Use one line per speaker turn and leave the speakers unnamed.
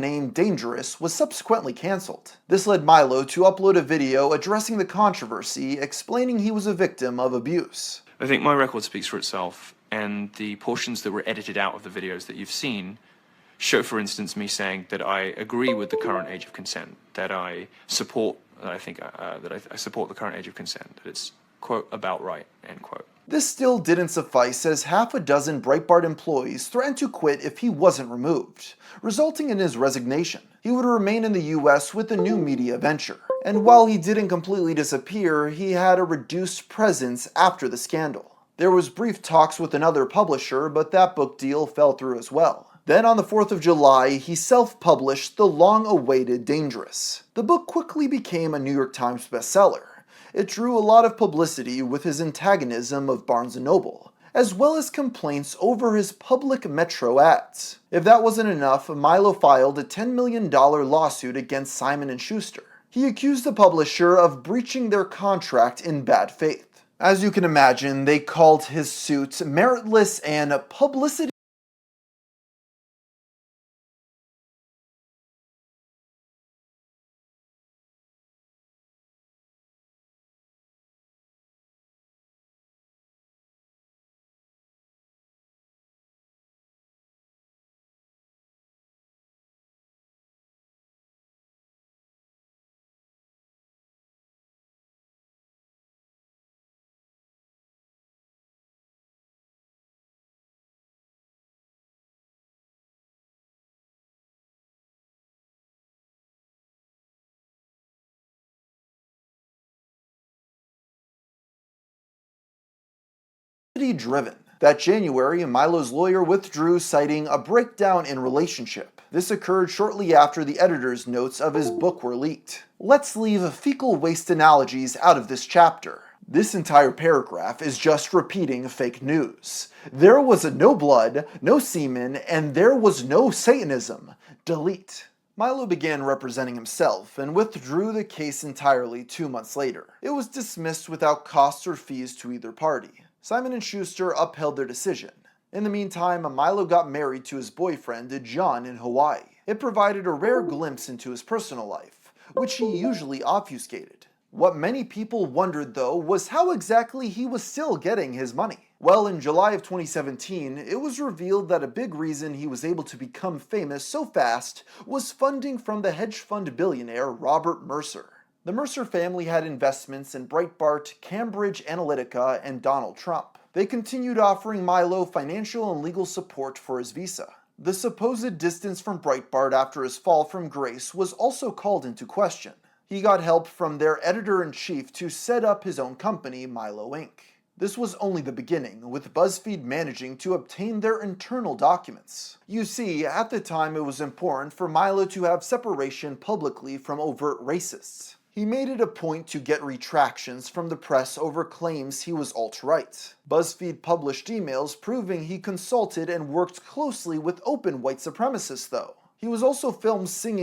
named Dangerous was subsequently cancelled. This led Milo to upload a video addressing the controversy, explaining he was a victim of abuse.
I think my record speaks for itself, and the portions that were edited out of the videos that you've seen show, for instance, me saying that I agree with the current age of consent, that I support, I support the current age of consent, that it's, quote, about right, end quote.
This still didn't suffice, as half a dozen Breitbart employees threatened to quit if he wasn't removed, resulting in his resignation. He would remain in the US with a new media venture, and while he didn't completely disappear, he had a reduced presence after the scandal. There was brief talks with another publisher, but that book deal fell through as well. Then on the 4th of July, he self-published the long-awaited Dangerous. The book quickly became a New York Times bestseller. It drew a lot of publicity with his antagonism of Barnes & Noble, as well as complaints over his public Metro ads. If that wasn't enough, Milo filed a $10 million lawsuit against Simon & Schuster. He accused the publisher of breaching their contract in bad faith. As you can imagine, they called his suit meritless and publicity driven. That January, Milo's lawyer withdrew, citing a breakdown in relationship. This occurred shortly after the editor's notes of his book were leaked. Let's leave fecal waste analogies out of this chapter. This entire paragraph is just repeating fake news. There was no blood, no semen, and there was no Satanism. Delete. Milo began representing himself and withdrew the case entirely 2 months later. It was dismissed without costs or fees to either party. Simon & Schuster upheld their decision. In the meantime, Milo got married to his boyfriend, John, in Hawaii. It provided a rare glimpse into his personal life, which he usually obfuscated. What many people wondered, though, was how exactly he was still getting his money. Well, in July of 2017, it was revealed that a big reason he was able to become famous so fast was funding from the hedge fund billionaire Robert Mercer. The Mercer family had investments in Breitbart, Cambridge Analytica, and Donald Trump. They continued offering Milo financial and legal support for his visa. The supposed distance from Breitbart after his fall from grace was also called into question. He got help from their editor-in-chief to set up his own company, Milo Inc. This was only the beginning, with BuzzFeed managing to obtain their internal documents. You see, at the time it was important for Milo to have separation publicly from overt racists. He made it a point to get retractions from the press over claims he was alt-right. BuzzFeed published emails proving he consulted and worked closely with open white supremacists, though. He was also filmed singing